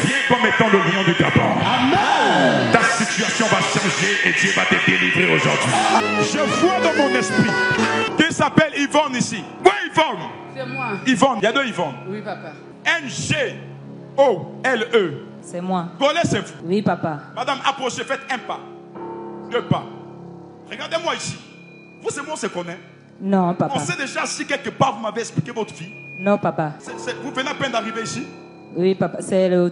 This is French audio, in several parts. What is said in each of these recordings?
Viens comme étant le lion du Gabon. Amen. Ta situation va changer et Dieu va te délivrer aujourd'hui. Je vois dans mon esprit qui s'appelle Yvonne ici. Oui, Yvonne. C'est moi. Yvonne, il y a deux Yvonne. Oui, papa. N-G-O-L-E. C'est moi. Connaissez-vous? Oui, papa. Madame, approchez, faites un pas. Deux pas. Regardez-moi ici. Vous et moi, on se connaît. Non, papa. On sait déjà si quelque part vous m'avez expliqué votre vie. Non, papa. Vous venez à peine d'arriver ici. Oui, papa. C'est le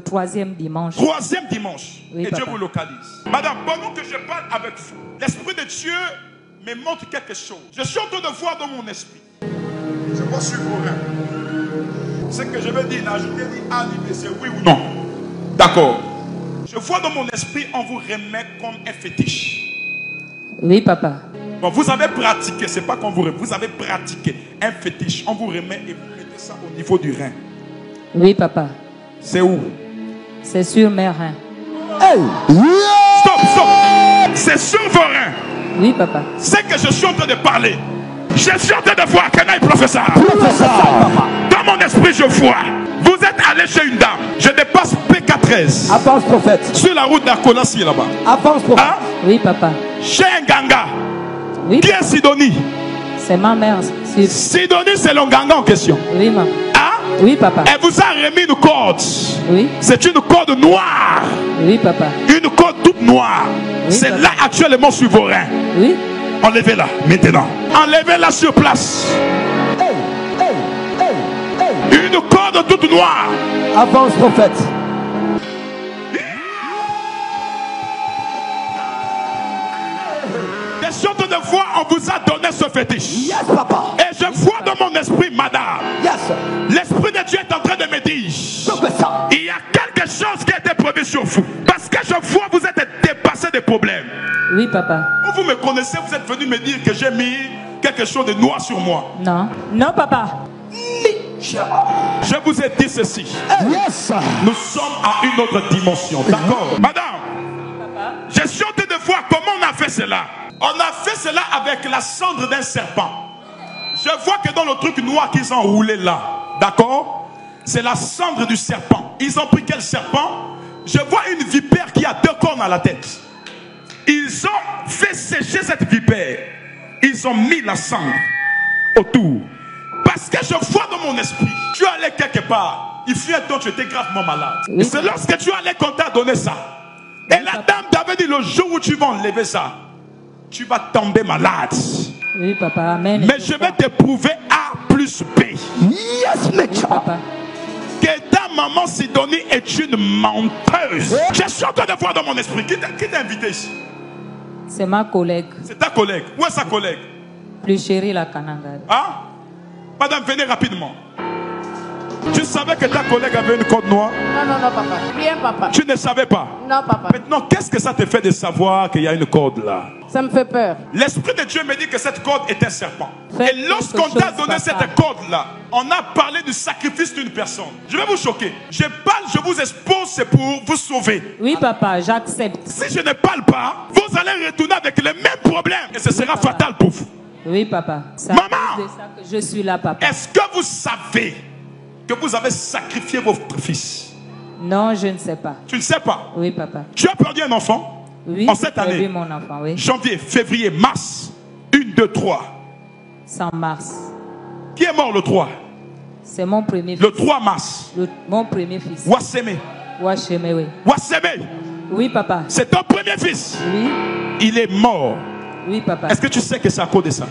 troisième dimanche. Troisième dimanche. Oui, et papa. Dieu vous localise. Madame, pendant que je parle avec vous, l'Esprit de Dieu me montre quelque chose. Je suis en train de voir dans mon esprit. Je vois sur vos reins. Ce que je vais dire, là, je vais dire A, B, C, oui ou non. D'accord. Je vois dans mon esprit, on vous remet comme un fétiche. Oui, papa. Bon, vous avez pratiqué, c'est pas qu'on vous remet, vous avez pratiqué un fétiche. On vous remet et vous mettez ça au niveau du rein. Oui, papa. C'est où? C'est sur mes reins. Hey. Yeah. Stop, stop. C'est sur vos reins. Oui, papa. C'est que je suis en train de parler. Je suis en train de voir Kenaï professeur. Dans mon esprit, je vois. Vous êtes allé chez une dame. Je dépasse PK13. Avance prophète. Sur la route d'Akonasi là-bas. Avance prophète. Hein? Oui, papa. Chez un ganga. Oui, Qui est Sidonie? c'est ma mère. Sidonie, c'est le ganga en question. Oui, maman. Hein? Oui, papa. Elle vous a remis une corde. Oui. C'est une corde noire. Oui, papa. Une corde toute noire. Oui, C'est papa. là actuellement sur vos reins. Oui. Enlevez-la maintenant. Enlevez-la sur place. Hey. Hey. Hey. Hey. Une corde toute noire. Avance prophète. Je suis en train de voir, on vous a donné ce fétiche. Yes, papa. Et je vois dans mon esprit, madame, Yes. l'Esprit de Dieu est en train de me dire, Professeur. il y a quelque chose qui a été prévu sur vous. Parce que je vois, vous êtes dépassé des problèmes. Oui, papa. Vous me connaissez, vous êtes venu me dire que j'ai mis quelque chose de noir sur moi. Non. Non, papa. Je vous ai dit ceci. Yes. Nous sommes à une autre dimension. D'accord? Madame, je suis en train de voir comment on a fait cela. On a fait cela avec la cendre d'un serpent. Je vois que dans le truc noir qu'ils ont roulé là, d'accord? C'est la cendre du serpent. Ils ont pris quel serpent? Je vois une vipère qui a deux cornes à la tête. Ils ont fait sécher cette vipère. Ils ont mis la cendre autour. Parce que je vois dans mon esprit, tu allais quelque part. Il fut un temps, tu étais gravement malade. Oui. Et c'est lorsque tu allais qu'on t'a donné ça. Et Oui, la papa. dame t'avait dit, le jour où tu vas enlever ça, tu vas tomber malade. Oui, papa. Amen. Mais je vais te prouver A plus B. Yes, mec. Oui, papa. Que ta maman Sidonie est une menteuse. Je suis en train de voir dans mon esprit. Qui t'a invité ici? C'est ma collègue. C'est ta collègue. Où est sa collègue? Plus chérie, la Kananga. Hein? Madame, venez rapidement. Tu savais que ta collègue avait une corde noire? Non, non, non, papa. Rien, papa. Tu ne savais pas? Non, papa. Maintenant, qu'est-ce que ça te fait de savoir qu'il y a une corde là? Ça me fait peur. L'Esprit de Dieu me dit que cette corde est un serpent. Faites Et lorsqu'on quelque t'a chose, donné papa. cette corde là, on a parlé du sacrifice d'une personne. Je vais vous choquer. Je parle, je vous expose, c'est pour vous sauver. Oui, papa, j'accepte. Si je ne parle pas, vous allez retourner avec les mêmes problèmes. Et ce sera papa. fatal pour vous. Oui, papa. C'est à Maman! cause de ça que je suis là, papa. Est-ce que vous savez que vous avez sacrifié votre fils? Non, je ne sais pas. Tu ne sais pas. Oui, papa. Tu as perdu un enfant Oui, en cette j'ai perdu année. mon enfant, oui. Janvier, février, mars. 1, 2, 3. Sans mars. Qui est mort le 3? C'est mon premier fils. Le 3 mars. Mon premier fils. Wasseme. Wacheme, oui. Wasseme. Oui, papa. C'est ton premier fils. Oui. Il est mort. Oui, papa. Est-ce que tu sais que c'est à cause de ça?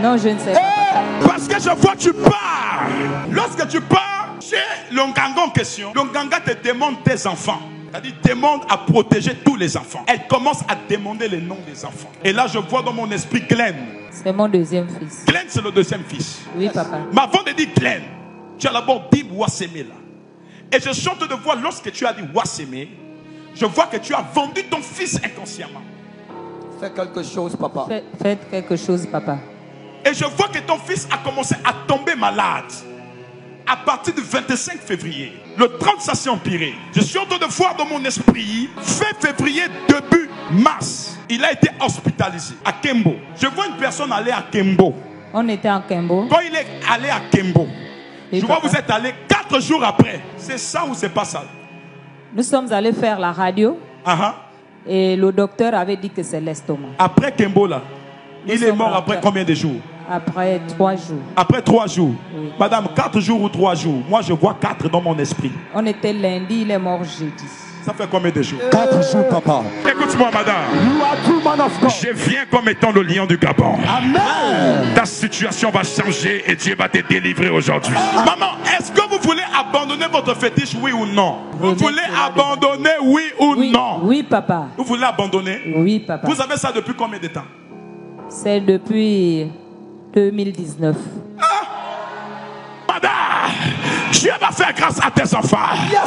Non, je ne sais pas, papa. Parce que je vois que tu pars. Lorsque tu pars chez l'Onganga en question, l'Onganga te demande tes enfants. C'est-à-dire demande à protéger tous les enfants. Elle commence à demander les noms des enfants. Et là, je vois dans mon esprit Glenn. C'est mon deuxième fils. Glenn, c'est le deuxième fils. Oui, papa. Mais avant de dire Glenn, tu as d'abord dit Wasseme là. Et je chante de voir lorsque tu as dit Wasseme, je vois que tu as vendu ton fils inconsciemment. Fais quelque chose, papa. Faites quelque chose, papa. Et je vois que ton fils a commencé à tomber malade. À partir du 25 février. Le 30, ça s'est empiré. Je suis en train de voir dans mon esprit, fin février, début mars, il a été hospitalisé à Kembo. Je vois une personne aller à Kembo. On était en Kembo. Quand il est allé à Kembo, Oui, je vois papa. que vous êtes allé 4 4 jours après, c'est ça ou c'est pas ça? Nous sommes allés faire la radio et le docteur avait dit que c'est l'estomac. Après Kembo là, il est mort après combien de jours? Après 3 jours. Après 3 jours. Oui. Madame, 4 jours ou 3 jours? Moi je vois 4 dans mon esprit. On était lundi, il est mort jeudi. Ça fait combien de jours? 4 jours, papa. Écoute-moi, madame. You are true man of God. Je viens comme étant le lion du Gabon. Amen. Ta situation va changer et Dieu va te délivrer aujourd'hui. Maman, est-ce que vous voulez abandonner votre fétiche, oui ou non? Vous voulez abandonner, oui ou non? Oui, papa. Vous voulez abandonner? Oui, papa. Vous avez ça depuis combien de temps? C'est depuis 2019. Madame, Dieu va faire grâce à tes enfants.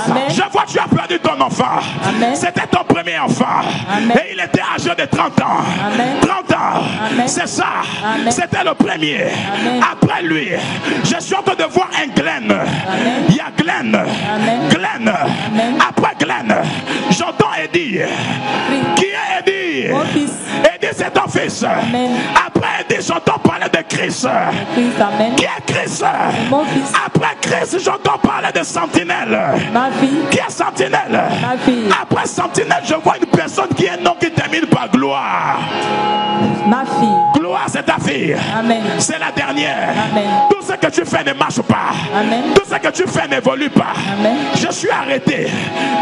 Amen. Je vois que tu as perdu ton enfant. Amen. C'était ton premier enfant. Amen. Et il était âgé de 30 ans. Amen. 30 ans. Amen. C'est ça. Amen. C'était le premier. Amen. Après lui, je suis en train de voir un Glenn. Amen. Il y a Glenn. Amen. Glenn. Amen. Après Glenn, j'entends Eddie. Qui est Eddie? Mon fils. Eddie, c'est ton fils. Amen. Après Eddie, j'entends parler de Chris. Christ, amen. Qui est Chris? Mon fils. Après Chris, j'entends parler de Sentinelle. Ma fille. Qui est Sentinelle? Ma fille. Après Sentinelle, je vois une personne qui est un nom qui termine par gloire. Ma fille. Gloire, c'est ta fille. Amen. C'est la dernière. Amen. Tout ce que tu fais ne marche pas. Amen. Tout ce que tu fais n'évolue pas. Amen. Je suis arrêté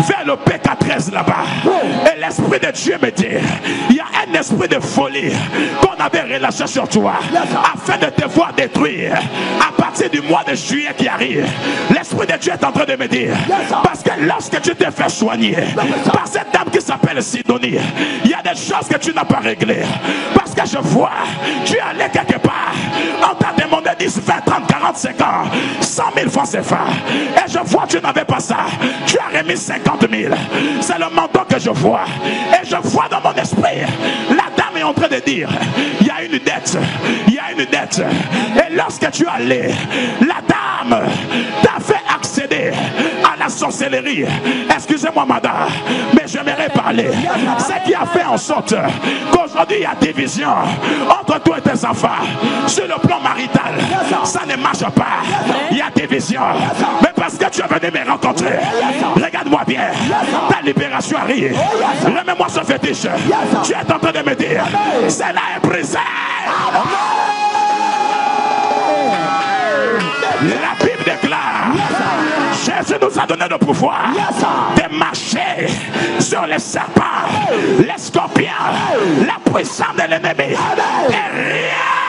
vers le PK13 là-bas. Et l'Esprit de Dieu me dit, il y a un esprit de folie qu'on avait relâché sur toi afin de te voir détruire à partir du mois de juillet qui arrive. L'Esprit de Dieu est en train de me dire, parce que lorsque tu t'es fait soigner par cette dame qui s'appelle Sidonie, il y a des choses que tu n'as pas réglées. Parce que je vois, tu es allé quelque part, on t'a demandé 10, 20, 30, 40, 50, 100 000 francs CFA. Et je vois que tu n'avais pas ça. Tu as remis 50 000. C'est le montant que je vois. Et je vois dans mon esprit, la dame est en train de dire, il y a une dette. Il y a une dette. Et lorsque tu es allé, la dame t'a fait accéder à la sorcellerie. Excusez-moi madame, mais j'aimerais parler. Ce qui a fait en sorte qu'aujourd'hui il y a division entre toi et tes enfants. Sur le plan marital, ça ne marche pas. Il y a division. Mais parce que tu es venu me rencontrer, regarde-moi bien. Ta libération arrive. Remets-moi ce fétiche. Tu es en train de me dire, celle-là est brisée. La Bible déclare, Jésus nous a donné le pouvoir de marcher sur les serpents, les scorpions, la puissance de l'ennemi. Et rien